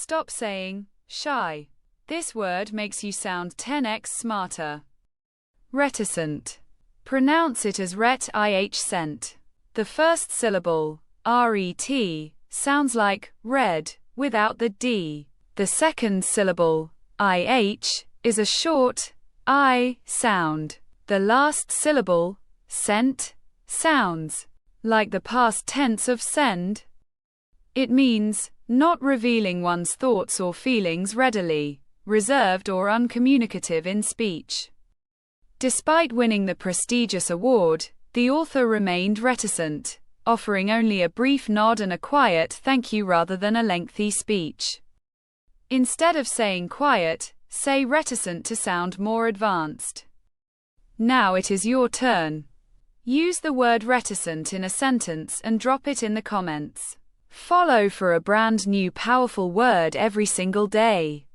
Stop saying shy. This word makes you sound 10x smarter. Reticent. Pronounce it as ret-ih-cent. The first syllable, ret, sounds like red without the d. The second syllable, ih, is a short I sound. The last syllable, cent, sounds like the past tense of send. It means not revealing one's thoughts or feelings readily, reserved or uncommunicative in speech. Despite winning the prestigious award, the author remained reticent, offering only a brief nod and a quiet thank you rather than a lengthy speech. Instead of saying quiet, say reticent to sound more advanced. Now it is your turn. Use the word reticent in a sentence and drop it in the comments. Follow for a brand new powerful word every single day.